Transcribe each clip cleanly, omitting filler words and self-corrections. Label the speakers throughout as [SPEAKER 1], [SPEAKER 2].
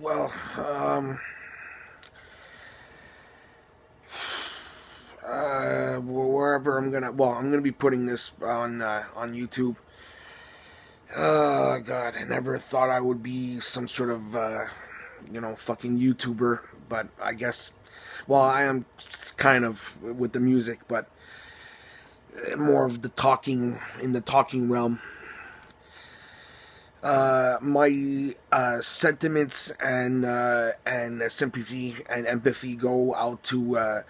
[SPEAKER 1] Well, wherever I'm gonna be putting this on YouTube. Oh God, I never thought I would be some sort of fucking YouTuber, but I guess, well, I am kind of with the music, but more of the talking in the talking realm. My sentiments and sympathy and empathy go out to uh,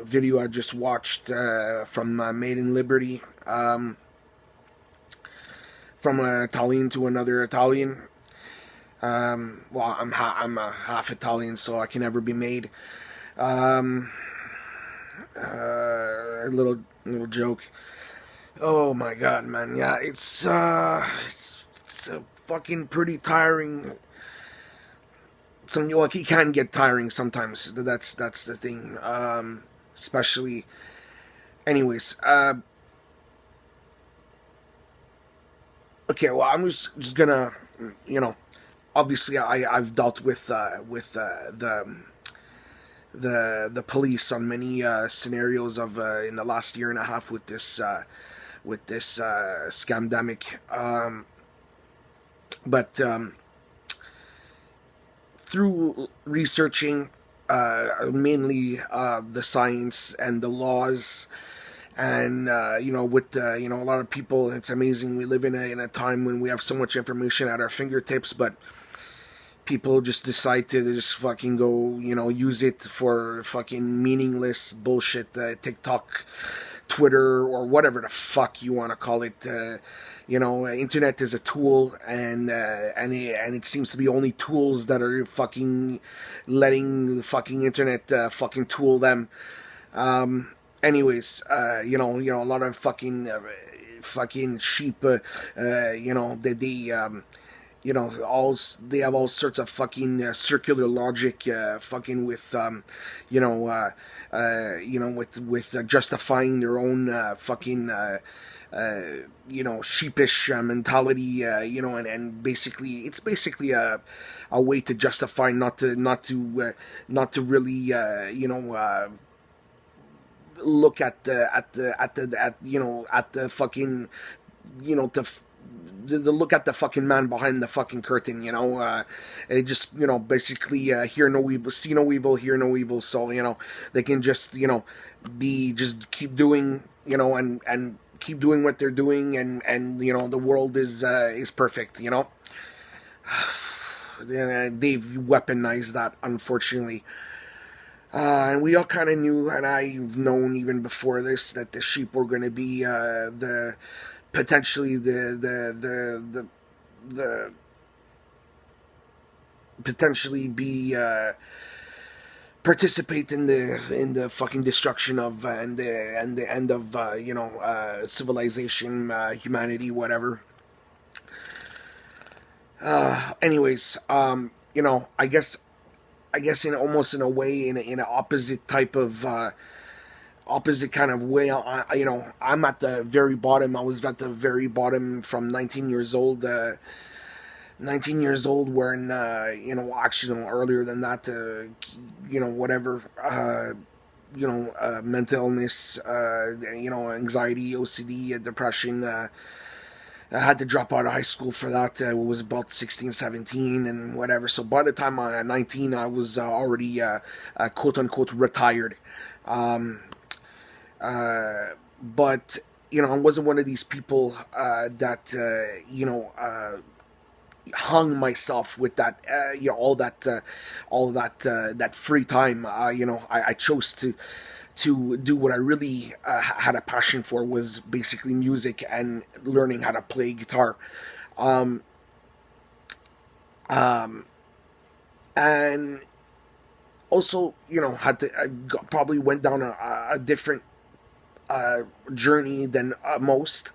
[SPEAKER 1] video I just watched from Made in Liberty, from an Italian to another Italian. Well, I'm a half Italian, so I can never be made. Um, a little joke. Oh my god, man! Yeah, it's a fucking pretty tiring. Some like it can get tiring sometimes. That's the thing. Especially, anyways. Okay, well, I'm just gonna, you know, obviously I've dealt with the police on many scenarios of in the last year and a half with this scamdemic. But through researching mainly the science and the laws, and with a lot of people, it's amazing. We live in a time when we have so much information at our fingertips, but people just decide to just fucking go, use it for fucking meaningless bullshit, TikTok, Twitter, or whatever the fuck you want to call it. Internet is a tool, and it seems to be only tools that are fucking letting the fucking internet fucking tool them. Anyways, a lot of fucking sheep, all they have all sorts of fucking circular logic, fucking with with justifying their own fucking sheepish mentality, and basically it's basically a way to justify not to really look at the fucking to the look at the fucking man behind the fucking curtain, it just, basically, hear no evil, see no evil, hear no evil. So, they can just, just keep doing, and keep doing what they're doing. And the world is perfect, They've weaponized that, unfortunately. And we all kind of knew, and I've known even before this, that the sheep were going to be the potentially the potentially be participate in the fucking destruction of and the end of civilization, humanity, whatever. Anyways, I guess in almost in a way, in an opposite type of opposite kind of way. I'm at the very bottom. I was at the very bottom from 19 years old. 19 years old, when actually, earlier than that. Whatever. Mental illness. Anxiety, OCD, depression. I had to drop out of high school for that. It was about 16, 17, and whatever. So by the time I was 19, I was already quote unquote retired. Um, but I wasn't one of these people that hung myself with that all that free time. I chose to do what I really had a passion for, was basically music and learning how to play guitar. Um, um, and also, had to probably went down a different journey than most.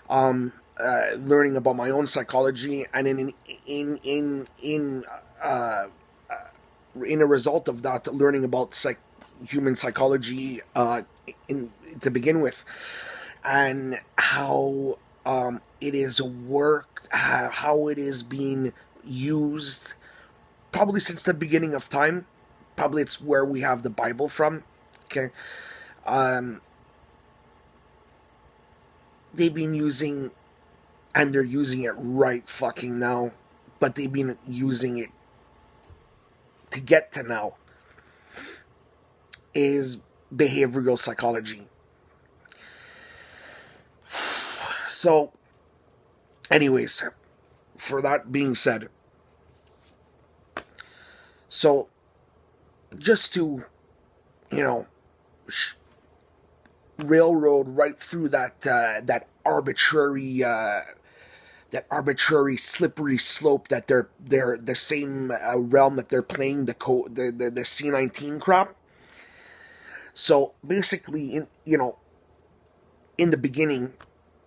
[SPEAKER 1] Learning about my own psychology, and uh, in a result of that, learning about human psychology in to begin with, and how. it is worked, how it is being used, probably since the beginning of time. Probably it's where we have the Bible from. Okay, um, they've been using, and they're using it right fucking now, but they've been using it to get to now, is behavioral psychology. So, anyways, for that being said, so just to, you know, railroad right through that arbitrary slippery slope that they're the same realm that they're playing the C19 crop. So basically, in the beginning,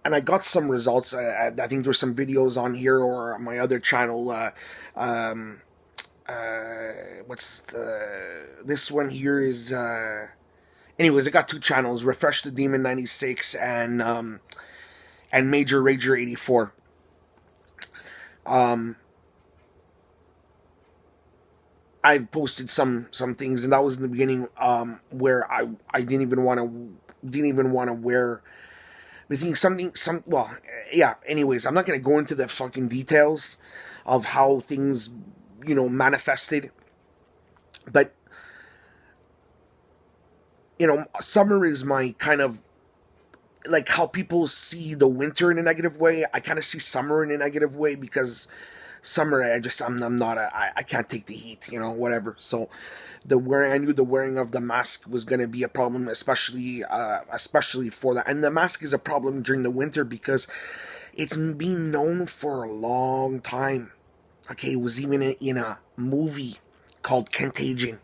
[SPEAKER 1] and I got some results. I think there's some videos on here or on my other channel. Um, this one here is. Anyways, I got two channels: Refresh the Demon 96 and Major Rager 84. I've posted some things, and that was in the beginning, where I didn't even want to wear. I think yeah. Anyways, I'm not gonna go into the fucking details of how things, manifested, but summer is my kind of, like how people see the winter in a negative way. I kind of see summer in a negative way, because summer, I'm not I can't take the heat, whatever. So I knew the wearing of the mask was going to be a problem, especially for that. And the mask is a problem during the winter because it's been known for a long time. Okay, it was even in a movie called Contagion.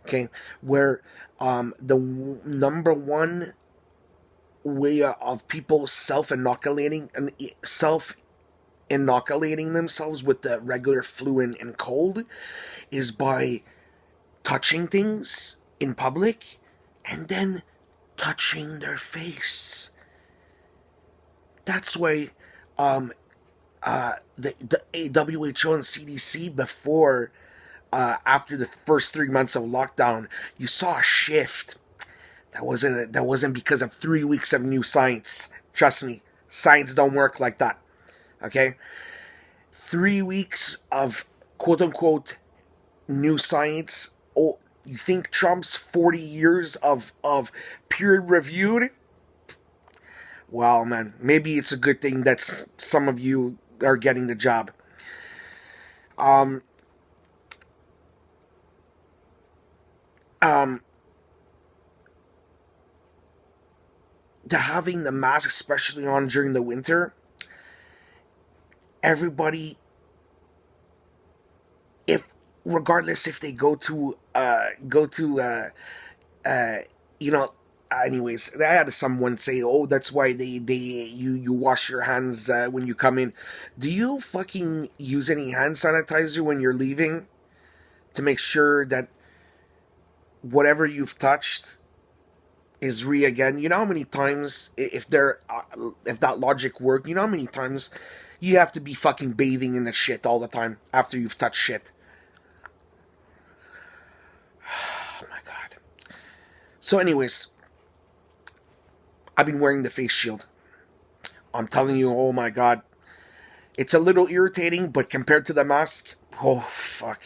[SPEAKER 1] Okay, where the number one way of people self-inoculating themselves with the regular flu and cold is by touching things in public and then touching their face. That's why the WHO and CDC, before after the first 3 months of lockdown, you saw a shift. That wasn't because of 3 weeks of new science. Trust me, science don't work like that. Okay? 3 weeks of quote unquote new science. Oh, you think Trump's 40 years of peer reviewed? Well, man, maybe it's a good thing that some of you are getting the job. Um, um, to having the mask, especially on during the winter, everybody, if regardless if they uh you know anyways, I had someone say, oh, that's why you wash your hands when you come in. Do you fucking use any hand sanitizer when you're leaving to make sure that whatever you've touched is again? You know how many times, if that logic worked, you know how many times you have to be fucking bathing in the shit all the time after you've touched shit. Oh my god. So anyways, I've been wearing the face shield. I'm telling you, oh my god. It's a little irritating, but compared to the mask, oh fuck.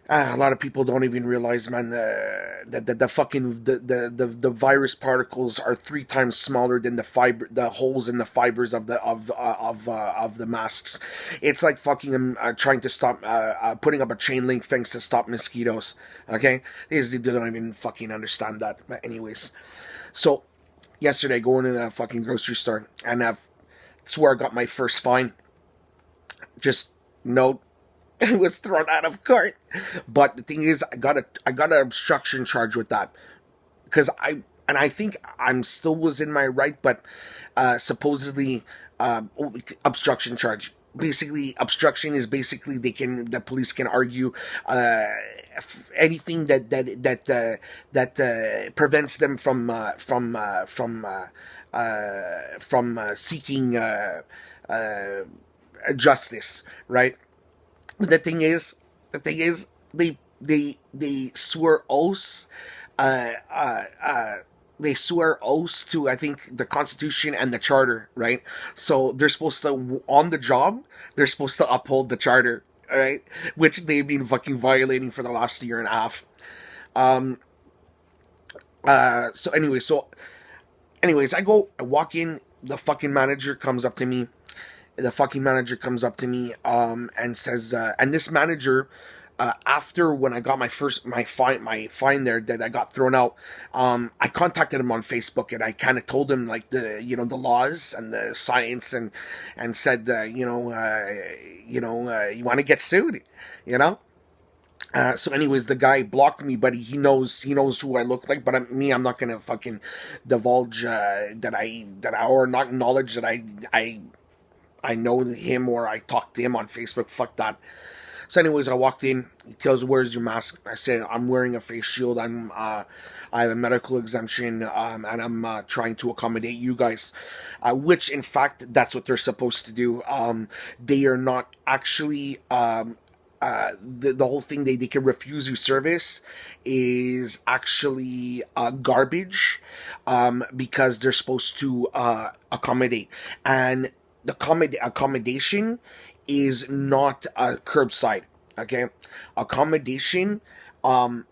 [SPEAKER 1] A lot of people don't even realize, man, the fucking the virus particles are 3 times smaller than the holes in the fibers of the masks. It's like fucking trying to stop putting up a chain link fence to stop mosquitoes. Okay, they don't even fucking understand that. But anyways, so yesterday going to the fucking grocery store, and that's where I got my first fine. Just note. It was thrown out of court. But the thing is, I got an obstruction charge with that, because I think I'm still was in my right, but supposedly obstruction charge. basically obstruction is basically the police can argue anything that prevents them from seeking justice, right? But the thing is, they swear oaths, uh, uh, uh, they swear oaths to, I think, the Constitution and the Charter, right? So they're supposed to, on the job, they're supposed to uphold the Charter, right? Which they've been fucking violating for the last year and a half. Um. So anyways, I walk in. The fucking manager comes up to me. And says, and this manager, after when I got my fine there that I got thrown out, I contacted him on Facebook and I kind of told him like the laws and the science, and said, you want to get sued, you know. So anyways, the guy blocked me, but he knows who I look like. But I'm not gonna fucking divulge that I or not acknowledge that I know him or I talked to him on Facebook. Fuck that. So, anyways, I walked in. He tells, "Where's your mask?" I said, "I'm wearing a face shield. I have a medical exemption, and I'm trying to accommodate you guys." Which, in fact, that's what they're supposed to do. They are not actually. The whole thing they can refuse you service is actually garbage, because they're supposed to accommodate, and the accommodation is not curbside. Okay, accommodation. I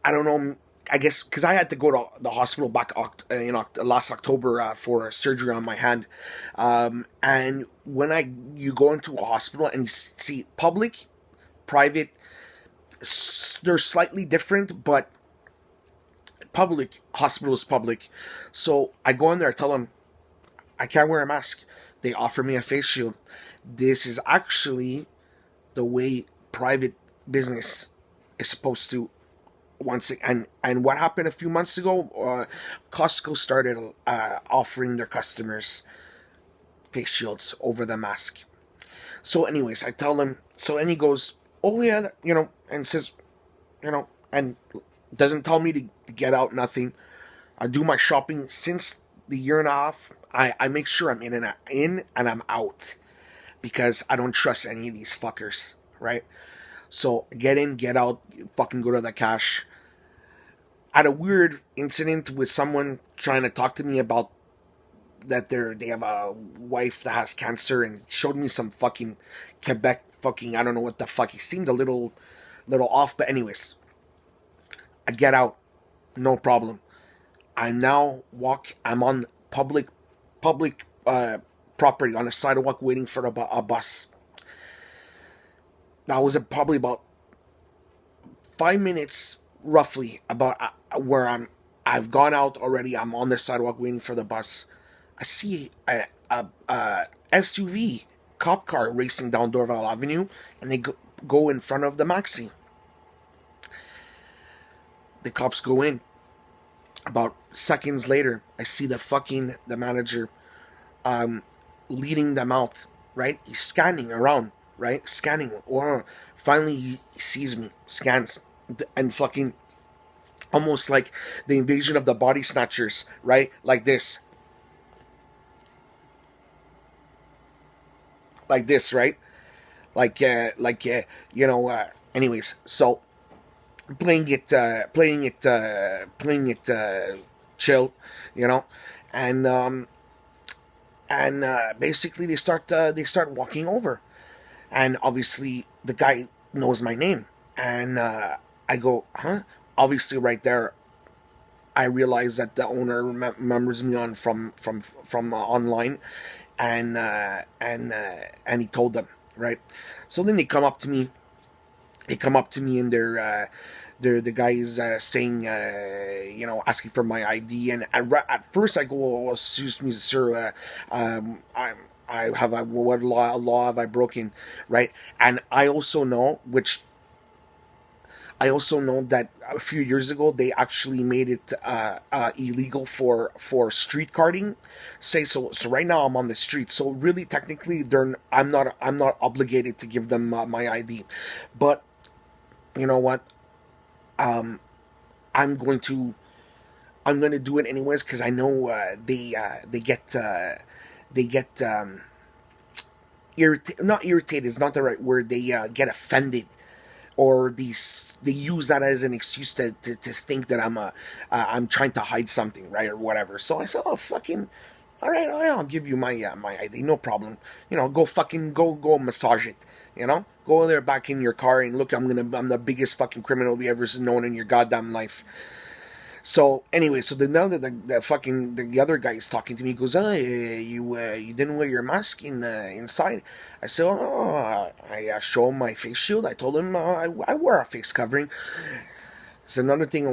[SPEAKER 1] don't know. I guess because I had to go to the hospital back last October for surgery on my hand, and when you go into a hospital and you see public, private, they're slightly different, but public hospital is public. So I go in there, I tell them I can't wear a mask. They offer me a face shield. This is actually the way private business is supposed to. And what happened a few months ago? Costco started offering their customers face shields over the mask. So, anyways, I tell him. So, and he goes, "Oh yeah, and says, and doesn't tell me to get out. Nothing. I do my shopping since the year and a half. I make sure I'm in and I'm out because I don't trust any of these fuckers, right? So get in, get out, fucking go to the cash. I had a weird incident with someone trying to talk to me about that they have a wife that has cancer, and showed me some fucking Quebec fucking, I don't know what the fuck. He seemed a little off, but anyways, I get out, no problem. I now walk. I'm on public property on a sidewalk waiting for a bus. That was probably about 5 minutes, roughly, about where I've gone out already. I'm on the sidewalk waiting for the bus. I see a SUV cop car racing down Dorval Avenue, and they go in front of the Maxi. The cops go in. About seconds later, I see the manager leading them out. Right, he's scanning around. Right, scanning. Or finally, he sees me, scans, and fucking almost like the invasion of the body snatchers. Right, like this. Like this, right? Anyways, so playing it chill, and basically they start walking over, and obviously the guy knows my name, and I go, huh? Obviously, right there, I realize that the owner remembers me from online, and he told them, right. So then they come up to me. And they're the guy is saying, asking for my ID, and at first I go, oh, excuse me, sir, I have what law have I broken, right? And I also know, which I also know that a few years ago they actually made it illegal for street carding. Say so. So right now I'm on the street. So really, technically, I'm not obligated to give them my ID. But you know what? Um, I'm going to I'm going to do it anyways because I know they get irritated. Not irritated is not the right word. They get offended, or they use that as an excuse to think that I'm trying to hide something, right, or whatever. So I said, oh fucking, all right, I'll give you my ID, no problem. Go fucking go massage it. Go there back in your car and look. I'm the biggest fucking criminal we ever known in your goddamn life. So anyway, so now that the other guy is talking to me, he goes, "Oh, you didn't wear your mask inside." I said, "Oh, I show him my face shield. I told him I wear a face covering." It's another thing I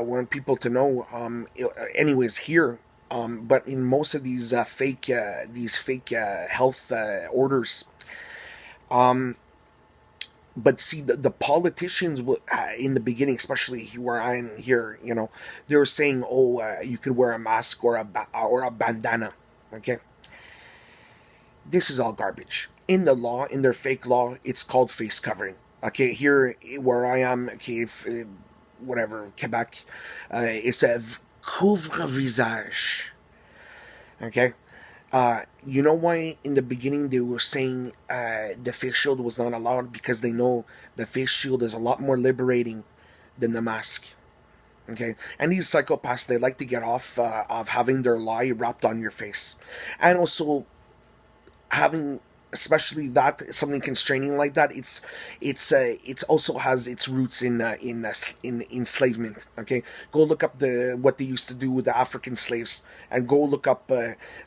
[SPEAKER 1] want people to know. Anyways, here, but in most of these fake health orders, um, but see the politicians in the beginning, especially where I'm here, they were saying, oh, you could wear a mask or or a bandana. Okay, this is all garbage. In the law, in their fake law, it's called face covering. Okay, here where I am, okay, whatever, Quebec, it's a couvre visage. Okay, you know why in the beginning they were saying the face shield was not allowed? Because they know the face shield is a lot more liberating than the mask. Okay, and these psychopaths, they like to get off of having their lie wrapped on your face, and also having, especially that something constraining like that, it's also has its roots in enslavement. Okay, go look up the what they used to do with the African slaves, and go look up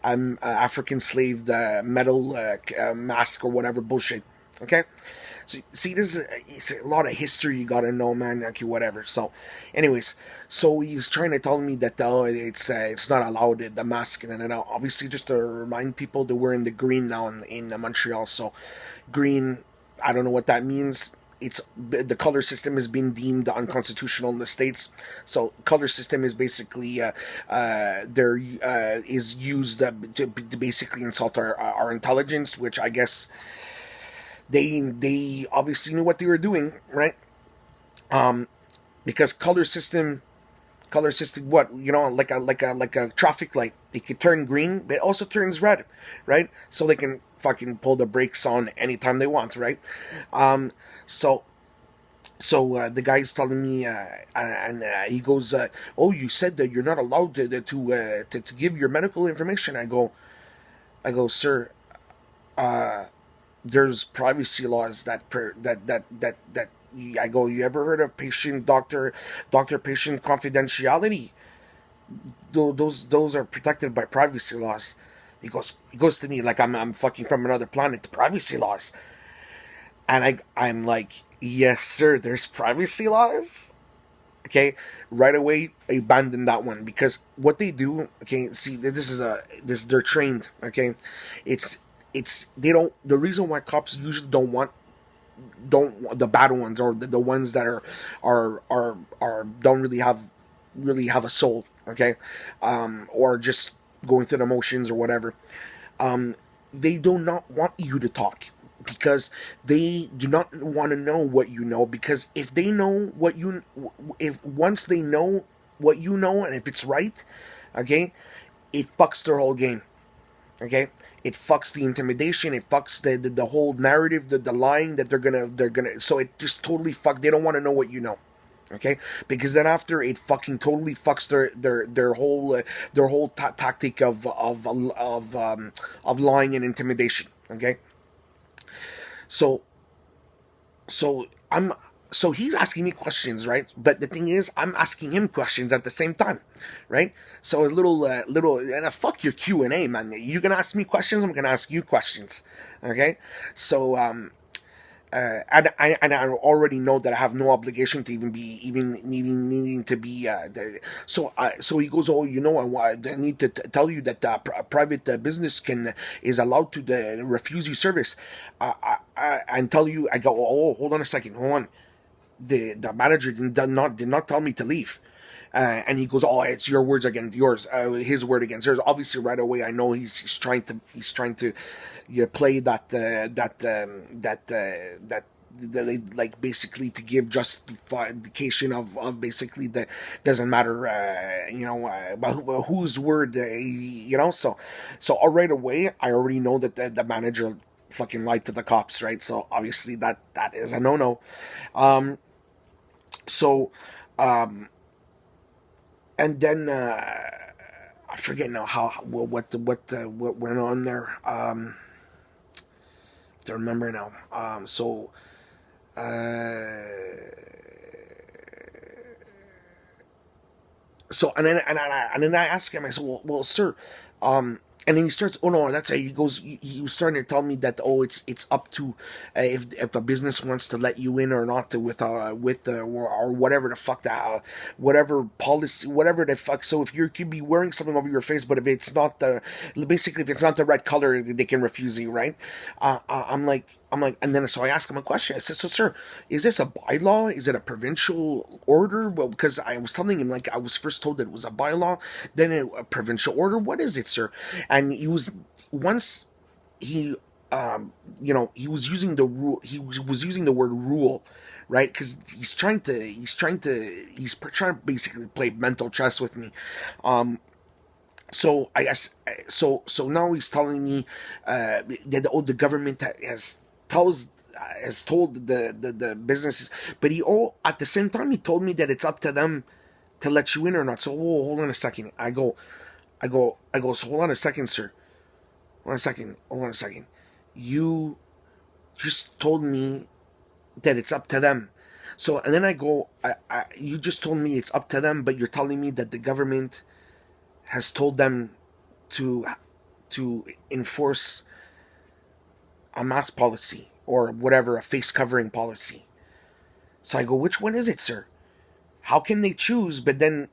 [SPEAKER 1] African slave metal mask or whatever bullshit. Okay, so see, this is it's a lot of history you gotta know, man. Okay, whatever. So, anyways, so he's trying to tell me that it's not allowed, the mask, and then obviously just to remind people that we're in the green now in Montreal. So, green, I don't know what that means. It's the color system is being deemed unconstitutional in the states. So color system is basically there is used to basically insult our intelligence, which I guess they obviously knew what they were doing, right? Um, because color system, what, like a traffic light, they could turn green, but it also turns red, right? So they can fucking pull the brakes on anytime they want, right? Um, so the guy's telling me, and he goes, "Oh, you said that you're not allowed to give your medical information." I go, sir. There's privacy laws that I go. You ever heard of doctor patient confidentiality? Those are protected by privacy laws. He goes to me like I'm fucking from another planet. The privacy laws, and I'm like, yes, sir. There's privacy laws. Okay, right away I abandon that one, because what they do. Okay, see, they're trained. Okay, it's they don't. The reason why cops usually don't the bad ones, or the ones that are don't really have a soul. Okay, or just going through the motions or whatever. um, they do not want you to talk, because they do not want to know what you know. Because if once they know what you know, and if it's right, okay, it fucks their whole game. Okay, it fucks the intimidation. It fucks the whole narrative, the lying that they're gonna. So it just totally fuck. They don't want to know what you know. Okay, because then after, it fucking totally fucks their whole tactic of lying and intimidation. Okay, so so I'm so he's asking me questions, right? But the thing is, I'm asking him questions at the same time, right? So a little, and fuck your Q&A, man. You're gonna ask me questions, I'm gonna ask you questions. Okay, so and I already know that I have no obligation to even needing to be. So he goes, oh, I need to tell you that private business is allowed to refuse you service, and tell you. I go, oh, hold on a second, hold on. the manager did not tell me to leave. And he goes, "Oh, it's your words against yours, his word against yours." Obviously, right away, I know he's trying to play like basically to give justification of basically that doesn't matter, about whose word, so right away I already know that the manager fucking lied to the cops, right? So obviously that is a no. Um, so um, and then I forget now how what went on there. To remember now. Uh, so and then I ask him. I said, "Well, sir." And then he starts. Oh no, that's it. He goes. He was starting to tell me that it's up to if a business wants to let you in or not or whatever the fuck that whatever policy whatever the fuck. So if you could be wearing something over your face, but if it's not basically if it's not the right color, they can refuse you, right? I'm like, and then so I asked him a question. I said, "So, sir, is this a bylaw? Is it a provincial order?" Well, because I was telling him like I was first told that it was a bylaw, then a provincial order. What is it, sir? And he was once he he was using the rule. He was using the word rule, right? Because he's trying to basically play mental chess with me. So I guess so now he's telling me that the government has told the businesses, but at the same time he told me that it's up to them to let you in or not. So hold on a second. I go. So hold on a second, sir. Hold on a second. Hold on a second. You just told me that it's up to them. So and then I go. You just told me it's up to them, but you're telling me that the government has told them to enforce a mask policy or whatever, a face covering policy. So I go, which one is it, sir? How can they choose? But then,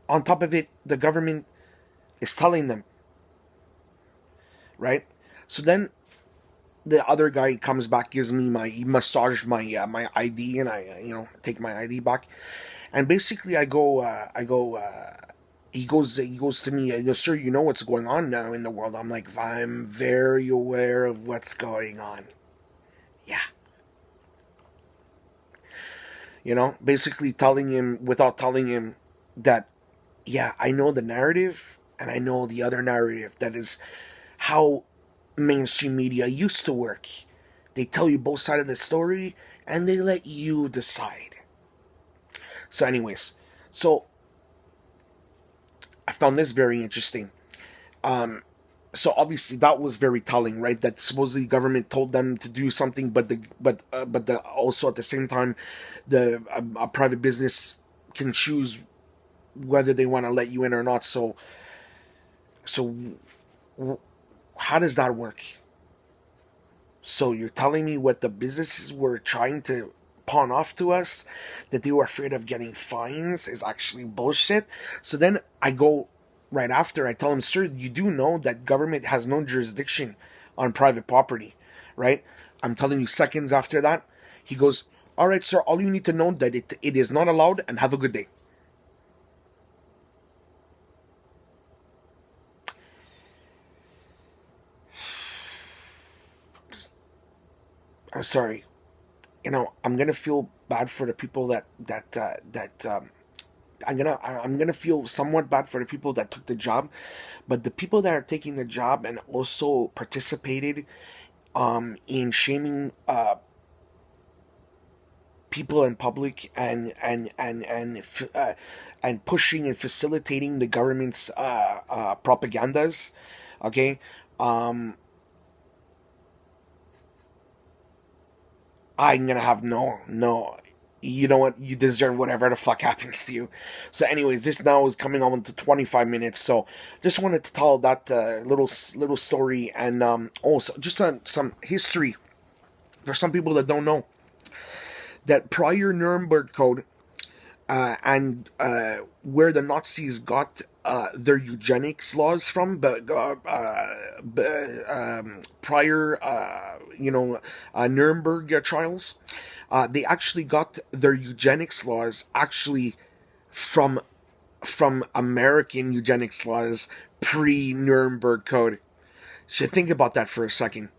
[SPEAKER 1] on top of it, the government is telling them, right? So then the other guy comes back, he massaged my ID, and I take my ID back, and basically he goes to me, he goes, "Sir, you know what's going on now in the world?" I'm like, "I'm very aware of what's going on." Yeah. Basically telling him, without telling him, that, yeah, I know the narrative, and I know the other narrative. That is how mainstream media used to work. They tell you both sides of the story, and they let you decide. So, anyways, so I found this very interesting. So obviously that was very telling, right? That supposedly government told them to do something, but also at the same time, a private business can choose whether they want to let you in or not. So how does that work? So you're telling me what the businesses were trying to pawn off to us, that they were afraid of getting fines, is actually bullshit. So then I go right after, I tell him, "Sir, you do know that government has no jurisdiction on private property, right?" I'm telling you, seconds after that, he goes, "All right, sir, all you need to know that it is not allowed, and have a good day." I'm sorry. I'm gonna feel bad for the people that I'm gonna feel somewhat bad for the people that took the job, but the people that are taking the job and also participated in shaming people in public, and pushing and facilitating the government's propagandas. Okay. um I'm gonna have no. You know what? You deserve whatever the fuck happens to you. So, anyways, this now is coming on to 25 minutes. So, just wanted to tell that little story, and also just some history for some people that don't know that prior Nuremberg Code, and where the Nazis got their eugenics laws from, but prior, Nuremberg trials, they actually got their eugenics laws actually from American eugenics laws pre Nuremberg Code. So think about that for a second.